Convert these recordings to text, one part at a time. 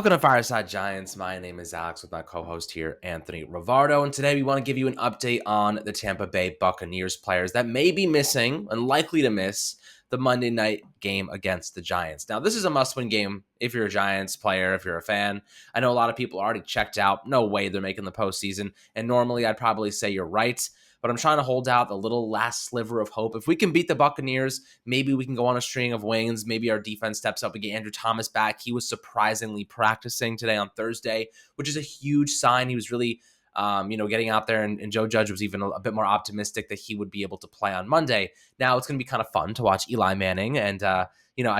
Welcome to Fireside Giants. My name is Alex with my co-host here, Anthony Rivardo, and today we want to give you an update on the Tampa Bay Buccaneers players that may be missing and likely to miss the Monday night game against the Giants. Now, this is a must-win game if you're a Giants player, if you're a fan. I know a lot of people are already checked out. No way they're making the postseason, and normally I'd probably say you're right, but I'm trying to hold out the little last sliver of hope. If we can beat the Buccaneers, maybe we can go on a string of wins. Maybe our defense steps up. We get Andrew Thomas back. He was surprisingly practicing today on Thursday, which is a huge sign. He was really, getting out there, and Joe Judge was even a bit more optimistic that he would be able to play on Monday. Now it's going to be kind of fun to watch Eli Manning and, I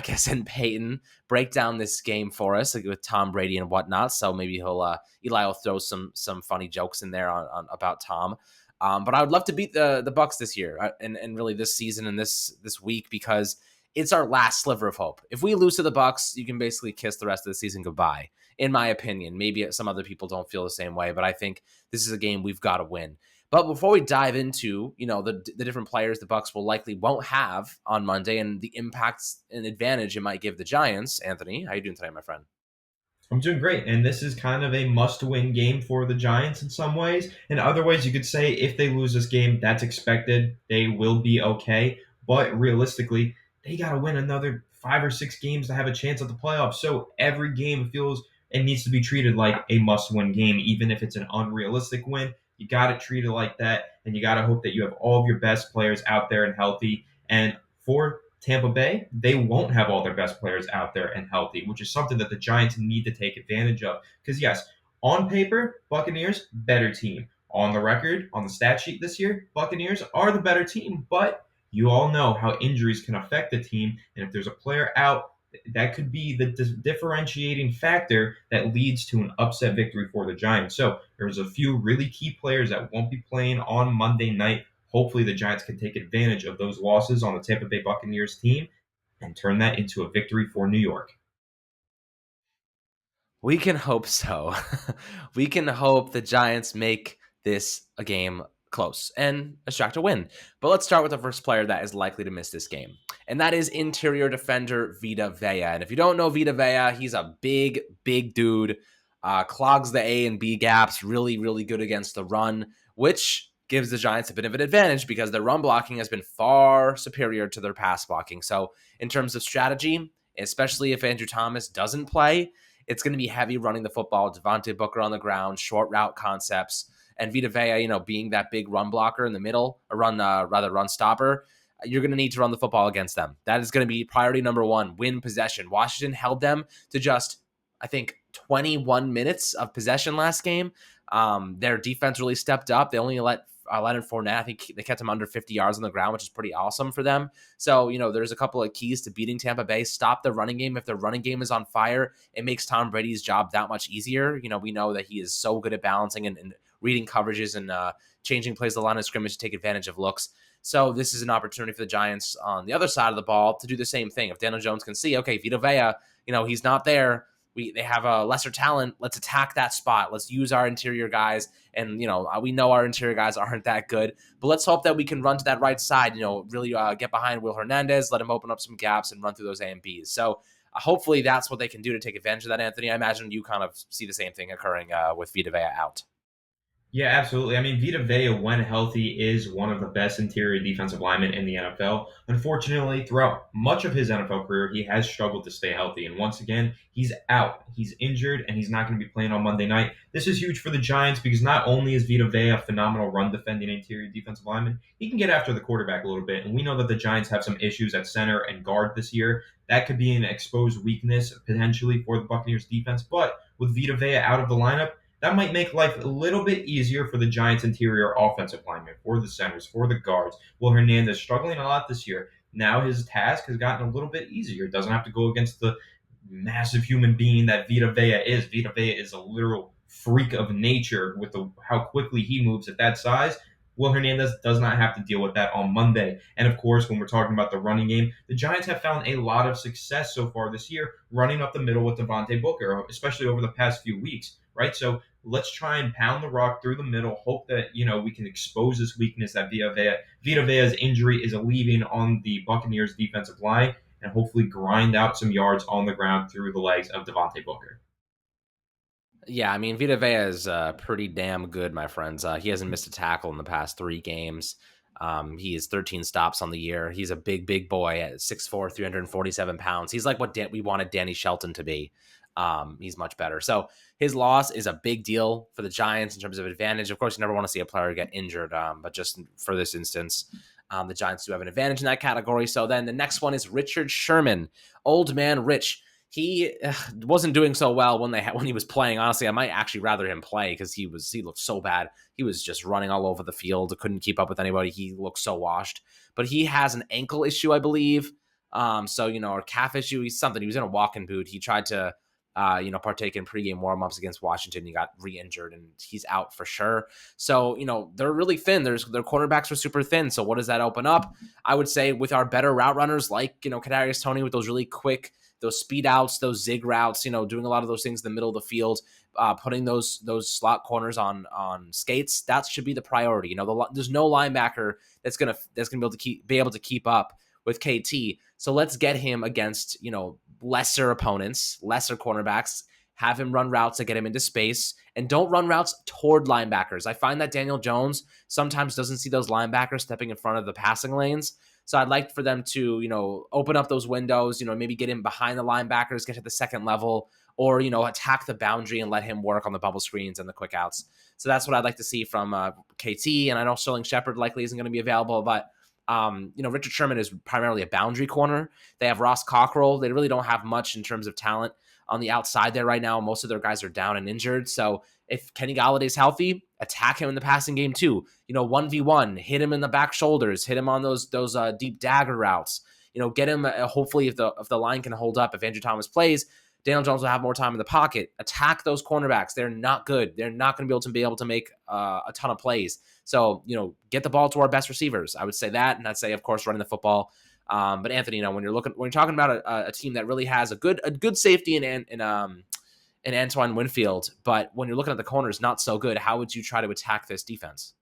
guess, and Peyton break down this game for us with Tom Brady and whatnot. So maybe Eli will throw some funny jokes in there on about Tom. But I would love to beat the Bucs this year and really this season and this week because it's our last sliver of hope. If we lose to the Bucs, you can basically kiss the rest of the season goodbye, in my opinion. Maybe some other people don't feel the same way, but I think this is a game we've got to win. But before we dive into the different players the Bucs won't have on Monday and the impacts and advantage it might give the Giants, Anthony, how you doing today, my friend? I'm doing great, and this is kind of a must-win game for the Giants in some ways. In other ways, you could say if they lose this game, that's expected. They will be okay, but realistically, they got to win another 5 or 6 games to have a chance at the playoffs. So every game feels and needs to be treated like a must-win game, even if it's an unrealistic win. You got to treat it like that, and you got to hope that you have all of your best players out there and healthy. And for Tampa Bay, they won't have all their best players out there and healthy, which is something that the Giants need to take advantage of. Because, yes, on paper, Buccaneers, better team. On the record, on the stat sheet this year, Buccaneers are the better team, but you all know how injuries can affect the team. And if there's a player out, that could be the differentiating factor that leads to an upset victory for the Giants. So there's a few really key players that won't be playing on Monday night. Hopefully, the Giants can take advantage of those losses on the Tampa Bay Buccaneers team and turn that into a victory for New York. We can hope so. We can hope the Giants make this a game close and extract a win. But let's start with the first player that is likely to miss this game, and that is interior defender Vida Veya. And if you don't know Vida Veya, he's a big, big dude, clogs the A and B gaps, really, really good against the run, which gives the Giants a bit of an advantage because their run blocking has been far superior to their pass blocking. So in terms of strategy, especially if Andrew Thomas doesn't play, it's going to be heavy running the football, Devontae Booker on the ground, short route concepts, and Vita Vea, being that big run blocker in the middle, or run stopper. You're going to need to run the football against them. That is going to be priority number one, win possession. Washington held them to just, I think, 21 minutes of possession last game. Their defense really stepped up. They only let Leonard Fournette, I think they kept him under 50 yards on the ground, which is pretty awesome for them. So, there's a couple of keys to beating Tampa Bay. Stop the running game. If the running game is on fire, it makes Tom Brady's job that much easier. We know that he is so good at balancing and reading coverages and changing plays the line of scrimmage to take advantage of looks. So this is an opportunity for the Giants on the other side of the ball to do the same thing. If Daniel Jones can see, okay, Vita Vea, he's not there. They have a lesser talent. Let's attack that spot. Let's use our interior guys. And, we know our interior guys aren't that good. But let's hope that we can run to that right side, really get behind Will Hernandez, let him open up some gaps and run through those A and Bs. So hopefully that's what they can do to take advantage of that, Anthony. I imagine you kind of see the same thing occurring with Vita Vea out. Yeah, absolutely. I mean, Vita Vea, when healthy, is one of the best interior defensive linemen in the NFL. Unfortunately, throughout much of his NFL career, he has struggled to stay healthy. And once again, he's out. He's injured, and he's not going to be playing on Monday night. This is huge for the Giants because not only is Vita Vea a phenomenal run defending interior defensive lineman, he can get after the quarterback a little bit. And we know that the Giants have some issues at center and guard this year. That could be an exposed weakness potentially for the Buccaneers defense. But with Vita Vea out of the lineup, that might make life a little bit easier for the Giants' interior offensive linemen, for the centers, for the guards. Will Hernandez struggling a lot this year. Now his task has gotten a little bit easier. Doesn't have to go against the massive human being that Vita Vea is. Vita Vea is a literal freak of nature with how quickly he moves at that size. Will Hernandez does not have to deal with that on Monday. And of course, when we're talking about the running game, the Giants have found a lot of success so far this year running up the middle with Devontae Booker, especially over the past few weeks, right? So let's try and pound the rock through the middle. Hope that we can expose this weakness that Vita Vea's injury is leaving on the Buccaneers defensive line, and hopefully grind out some yards on the ground through the legs of Devontae Booker. Yeah, I mean, Vita Veya is pretty damn good, my friends. He hasn't missed a tackle in the past 3 games. He has 13 stops on the year. He's a big, big boy at 6'4", 347 pounds. He's like what we wanted Danny Shelton to be. He's much better. So his loss is a big deal for the Giants in terms of advantage. Of course, you never want to see a player get injured, but just for this instance, the Giants do have an advantage in that category. So then the next one is Richard Sherman, old man Rich. He wasn't doing so well when he was playing. Honestly, I might actually rather him play because he looked so bad. He was just running all over the field, couldn't keep up with anybody. He looked so washed. But he has an ankle issue, I believe. So or calf issue. He's something. He was in a walking boot. He tried to partake in pregame warmups against Washington. He got re-injured and he's out for sure. So they're really thin. Their cornerbacks are super thin. So what does that open up? I would say with our better route runners like Kadarius Toney with those really quick, those speed outs, those zig routes, doing a lot of those things in the middle of the field, putting those slot corners on skates. That should be the priority. There's no linebacker that's gonna be able to keep up with KT. So let's get him against lesser opponents, lesser cornerbacks. Have him run routes that get him into space, and don't run routes toward linebackers. I find that Daniel Jones sometimes doesn't see those linebackers stepping in front of the passing lanes. So I'd like for them to, open up those windows, maybe get him behind the linebackers, get to the second level, or, attack the boundary and let him work on the bubble screens and the quick outs. So that's what I'd like to see from KT. And I know Sterling Shepard likely isn't going to be available, but, Richard Sherman is primarily a boundary corner. They have Ross Cockrell. They really don't have much in terms of talent on the outside there right now. Most of their guys are down and injured. So if Kenny Galladay's healthy, attack him in the passing game too. 1v1, hit him in the back shoulders, hit him on those deep dagger routes. Get him. Hopefully, if the line can hold up, if Andrew Thomas plays, Daniel Jones will have more time in the pocket. Attack those cornerbacks. They're not good. They're not going to be able to make a ton of plays. So get the ball to our best receivers. I would say that, and I'd say, of course, running the football. But Anthony, when you're talking about a team that really has a good safety in Antoine Winfield, but when you're looking at the corners, not so good. How would you try to attack this defense?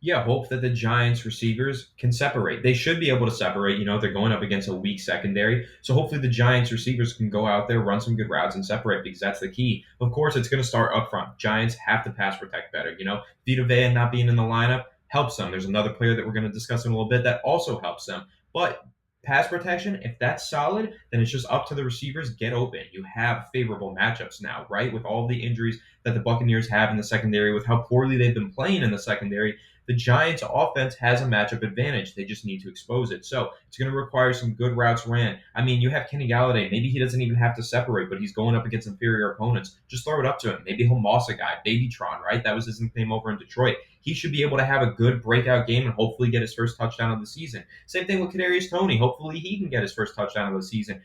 Yeah, hope that the Giants receivers can separate. They should be able to separate. They're going up against a weak secondary. So hopefully the Giants receivers can go out there, run some good routes, and separate because that's the key. Of course, it's going to start up front. Giants have to pass protect better. Vita Vea not being in the lineup helps them. There's another player that we're going to discuss in a little bit that also helps them. But pass protection, if that's solid, then it's just up to the receivers. Get open. You have favorable matchups now, right? With all the injuries that the Buccaneers have in the secondary, with how poorly they've been playing in the secondary, the Giants offense has a matchup advantage. They just need to expose it. So it's going to require some good routes ran. I mean, you have Kenny Galladay. Maybe he doesn't even have to separate, but he's going up against inferior opponents. Just throw it up to him. Maybe he'll moss a guy. Baby Tron, right? That was his nickname over in Detroit. He should be able to have a good breakout game and hopefully get his first touchdown of the season. Same thing with Kadarius Toney. Hopefully he can get his first touchdown of the season.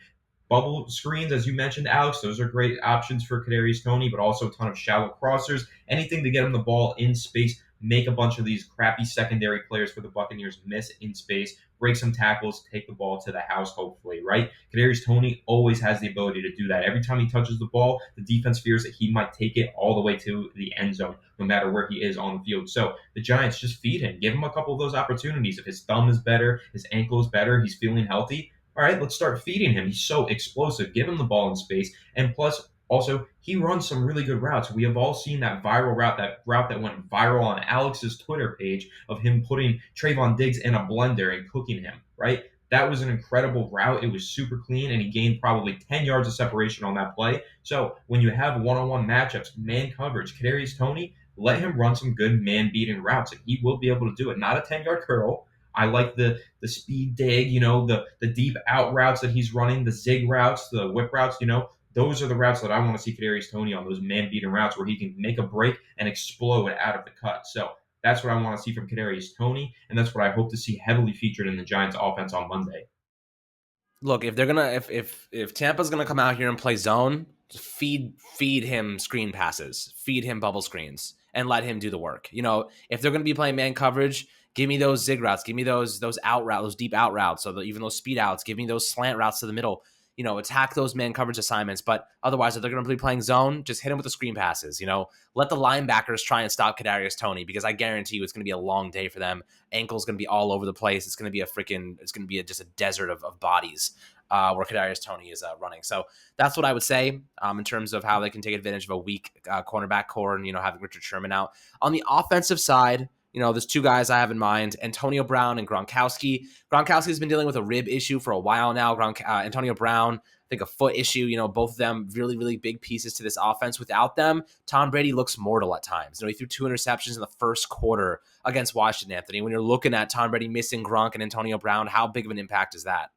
Bubble screens, as you mentioned, Alex, those are great options for Kadarius Toney, but also a ton of shallow crossers. Anything to get him the ball in space, make a bunch of these crappy secondary players for the Buccaneers miss in space, break some tackles, take the ball to the house, hopefully, right? Kadarius Toney always has the ability to do that. Every time he touches the ball, the defense fears that he might take it all the way to the end zone, no matter where he is on the field. So the Giants just feed him. Give him a couple of those opportunities. If his thumb is better, his ankle is better, he's feeling healthy, all right, let's start feeding him. He's so explosive. Give him the ball in space. And plus, also, he runs some really good routes. We have all seen that viral route, that route that went viral on Alex's Twitter page of him putting Trayvon Diggs in a blender and cooking him, right? That was an incredible route. It was super clean, and he gained probably 10 yards of separation on that play. So when you have one-on-one matchups, man coverage, Kadarius Toney, let him run some good man-beating routes, and he will be able to do it. Not a 10-yard curl. I like the speed dig, the deep out routes that he's running, the zig routes, the whip routes, those are the routes that I want to see Kadarius Toney on, those man beating routes where he can make a break and explode out of the cut. So that's what I want to see from Kadarius Toney, and that's what I hope to see heavily featured in the Giants offense on Monday. Look, if they're gonna if Tampa's gonna come out here and play zone, just feed him screen passes, feed him bubble screens, and let him do the work. If they're gonna be playing man coverage, give me those zig routes, give me those out routes, those deep out routes, so even those speed outs, give me those slant routes to the middle. Attack those man coverage assignments. But otherwise, if they're going to be playing zone, just hit him with the screen passes. Let the linebackers try and stop Kadarius Toney, because I guarantee you it's going to be a long day for them. Ankle's going to be all over the place. It's going to be just a desert of bodies. where Kadarius Toney is running. So that's what I would say in terms of how they can take advantage of a weak cornerback core and, having Richard Sherman out. On the offensive side, there's two guys I have in mind, Antonio Brown and Gronkowski. Gronkowski's been dealing with a rib issue for a while now. Antonio Brown, I think a foot issue. Both of them really, really big pieces to this offense. Without them, Tom Brady looks mortal at times. He threw 2 interceptions in the first quarter against Washington, Anthony. When you're looking at Tom Brady missing Gronk and Antonio Brown, how big of an impact is that?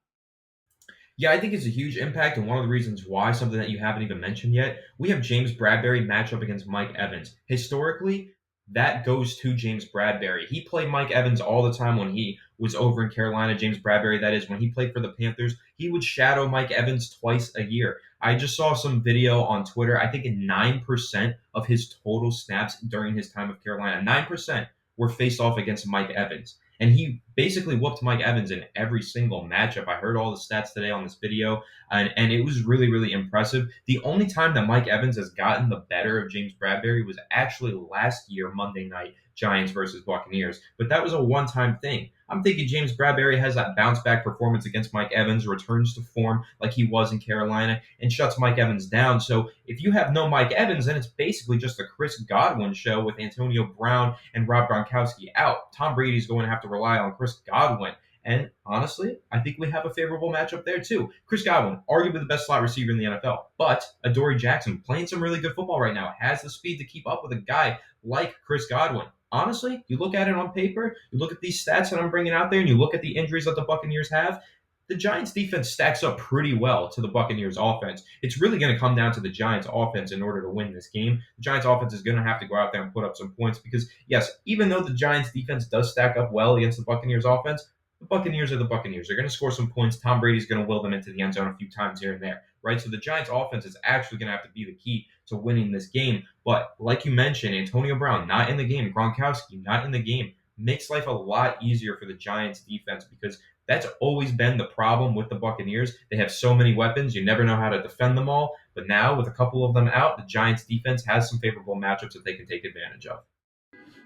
Yeah, I think it's a huge impact, and one of the reasons why, something that you haven't even mentioned yet, we have James Bradbury match up against Mike Evans. Historically, that goes to James Bradbury. He played Mike Evans all the time when he was over in Carolina. James Bradbury, that is, when he played for the Panthers, he would shadow Mike Evans twice a year. I just saw some video on Twitter. I think 9% of his total snaps during his time with Carolina, 9% were faced off against Mike Evans. And he basically whooped Mike Evans in every single matchup. I heard all the stats today on this video, and it was really, really impressive. The only time that Mike Evans has gotten the better of James Bradbury was actually last year, Monday night, Giants versus Buccaneers. But that was a one-time thing. I'm thinking James Bradbury has that bounce-back performance against Mike Evans, returns to form like he was in Carolina, and shuts Mike Evans down. So if you have no Mike Evans, then it's basically just a Chris Godwin show with Antonio Brown and Rob Gronkowski out. Tom Brady's going to have to rely on Chris Godwin. And honestly, I think we have a favorable matchup there too. Chris Godwin, arguably the best slot receiver in the NFL, but Adoree Jackson playing some really good football right now, has the speed to keep up with a guy like Chris Godwin. Honestly, you look at it on paper, you look at these stats that I'm bringing out there, and you look at the injuries that the Buccaneers have, the Giants defense stacks up pretty well to the Buccaneers offense. It's really going to come down to the Giants offense in order to win this game. The Giants offense is going to have to go out there and put up some points because, yes, even though the Giants defense does stack up well against the Buccaneers offense, the Buccaneers are the Buccaneers. They're going to score some points. Tom Brady's going to will them into the end zone a few times here and there, right? So the Giants offense is actually going to have to be the key to winning this game. But like you mentioned, Antonio Brown not in the game, Gronkowski not in the game, makes life a lot easier for the Giants defense because that's always been the problem with the Buccaneers. They have so many weapons, you never know how to defend them all. But now, with a couple of them out, the Giants defense has some favorable matchups that they can take advantage of.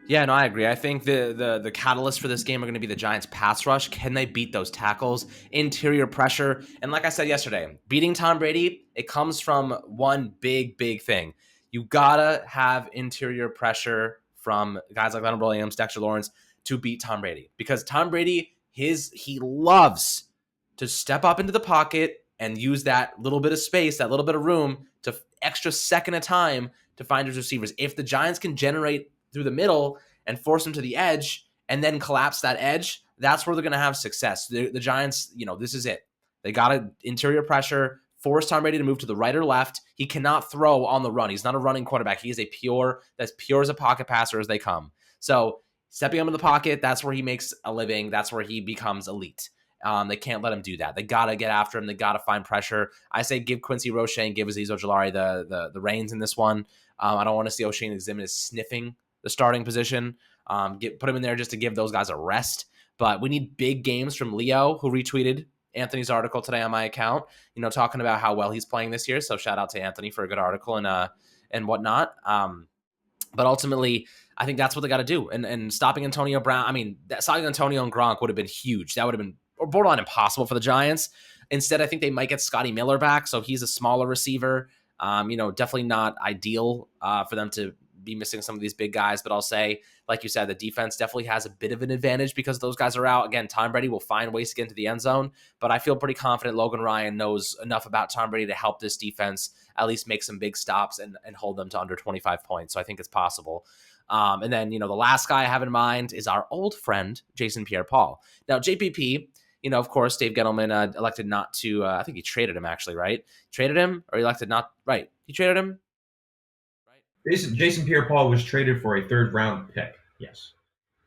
Yeah, no, I agree. I think the catalyst for this game are going to be the Giants' pass rush. Can they beat those tackles? Interior pressure. And like I said yesterday, beating Tom Brady, it comes from one big, big thing. You got to have interior pressure from guys like Leonard Williams, Dexter Lawrence to beat Tom Brady. Because Tom Brady, he loves to step up into the pocket and use that little bit of space, that little bit of room to extra second of time to find his receivers. If the Giants can generate through the middle and force them to the edge and then collapse that edge, that's where they're going to have success. The Giants, this is it. They got to interior pressure, force Tom Brady to move to the right or left. He cannot throw on the run. He's not a running quarterback. He is that's pure as a pocket passer as they come. So stepping him in the pocket, that's where he makes a living. That's where he becomes elite. They can't let him do that. They got to get after him. They got to find pressure. I say give Quincy Roche and give Azeez Ojulari the reins in this one. I don't want to see O'Shane Ximines sniffing the starting position. Put him in there just to give those guys a rest. But we need big games from Leo, who retweeted Anthony's article today on my account, talking about how well he's playing this year. So shout out to Anthony for a good article and whatnot. But ultimately, I think that's what they got to do. And stopping Antonio Brown, stopping Antonio and Gronk would have been huge. That would have been borderline impossible for the Giants. Instead, I think they might get Scotty Miller back. So he's a smaller receiver. Definitely not ideal for them to be missing some of these big guys, but I'll say, like you said, the defense definitely has a bit of an advantage because those guys are out. Again, Tom Brady will find ways to get into the end zone, but I feel pretty confident Logan Ryan knows enough about Tom Brady to help this defense at least make some big stops and hold them to under 25 points. So I think it's possible. And then, the last guy I have in mind is our old friend, Jason Pierre-Paul. Now, JPP, of course, Dave Gettleman elected not to, I think he traded him actually, right? Traded him or elected not, right? He traded him? Jason Pierre-Paul was traded for a third-round pick. Yes.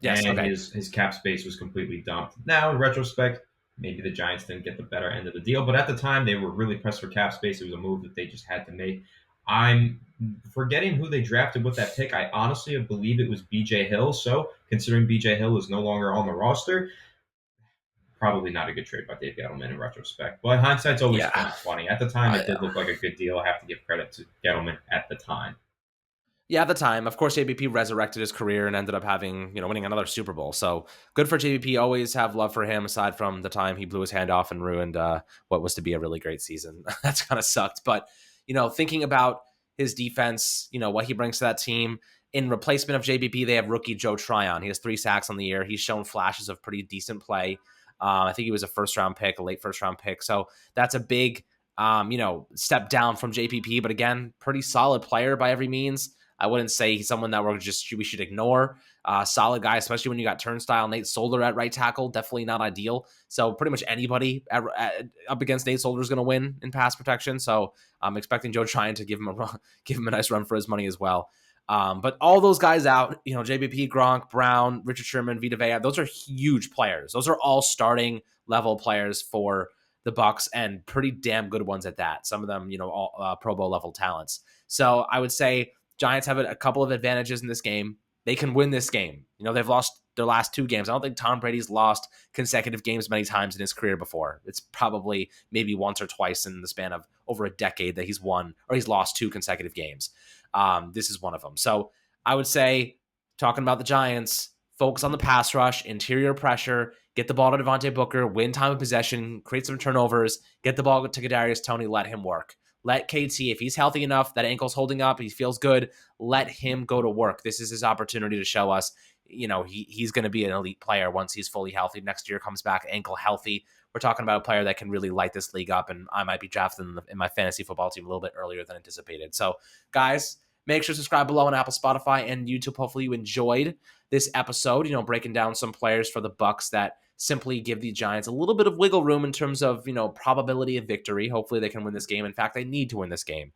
Yes. And okay. his cap space was completely dumped. Now, in retrospect, maybe the Giants didn't get the better end of the deal, but at the time they were really pressed for cap space. It was a move that they just had to make. I'm forgetting who they drafted with that pick. I honestly believe it was B.J. Hill. So, considering B.J. Hill is no longer on the roster, probably not a good trade by Dave Gettleman in retrospect. But hindsight's always funny. At the time, it did look like a good deal. I have to give credit to Gettleman at the time. Yeah, at the time, of course, JBP resurrected his career and ended up having, winning another Super Bowl. So good for JBP. Always have love for him, aside from the time he blew his hand off and ruined what was to be a really great season. That's kind of sucked. But, thinking about his defense, what he brings to that team, in replacement of JBP, they have rookie Joe Trion. He has 3 sacks on the year. He's shown flashes of pretty decent play. I think he was a late first round pick. So that's a big, step down from JPP. But again, pretty solid player by every means. I wouldn't say he's someone that we should ignore. Solid guy, especially when you got Turnstile, Nate Solder at right tackle. Definitely not ideal. So pretty much anybody up against Nate Solder is going to win in pass protection. So I'm expecting Joe Tryon to give him a nice run for his money as well. But all those guys out, JBP, Gronk, Brown, Richard Sherman, Vida Veya, those are huge players. Those are all starting level players for the Bucs, and pretty damn good ones at that. Some of them, all Pro Bowl level talents. So I would say Giants have a couple of advantages in this game. They can win this game. They've lost their last 2 games. I don't think Tom Brady's lost consecutive games many times in his career before. It's probably maybe once or twice in the span of over a decade that he's won or he's lost 2 consecutive games. This is one of them. So I would say, talking about the Giants, focus on the pass rush, interior pressure, get the ball to Devontae Booker, win time of possession, create some turnovers, get the ball to Kadarius Toney, let him work. Let KT, if he's healthy enough, that ankle's holding up, he feels good, let him go to work. This is his opportunity to show us, he's going to be an elite player once he's fully healthy. Next year comes back ankle healthy. We're talking about a player that can really light this league up, and I might be drafting in my fantasy football team a little bit earlier than anticipated. So, guys, make sure to subscribe below on Apple, Spotify, and YouTube. Hopefully you enjoyed this episode, breaking down some players for the Bucs that simply give the Giants a little bit of wiggle room in terms of, probability of victory. Hopefully they can win this game. In fact, they need to win this game.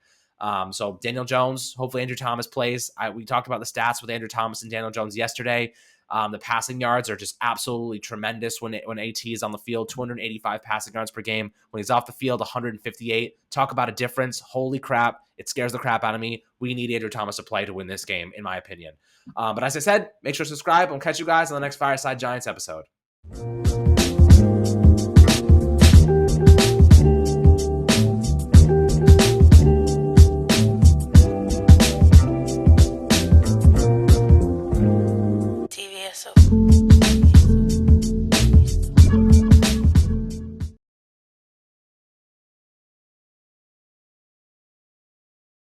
So Daniel Jones, hopefully Andrew Thomas plays. We talked about the stats with Andrew Thomas and Daniel Jones yesterday. The passing yards are just absolutely tremendous when AT is on the field. 285 passing yards per game. When he's off the field, 158. Talk about a difference. Holy crap. It scares the crap out of me. We need Andrew Thomas to play to win this game, in my opinion. But as I said, make sure to subscribe. We'll catch you guys on the next Fireside Giants episode.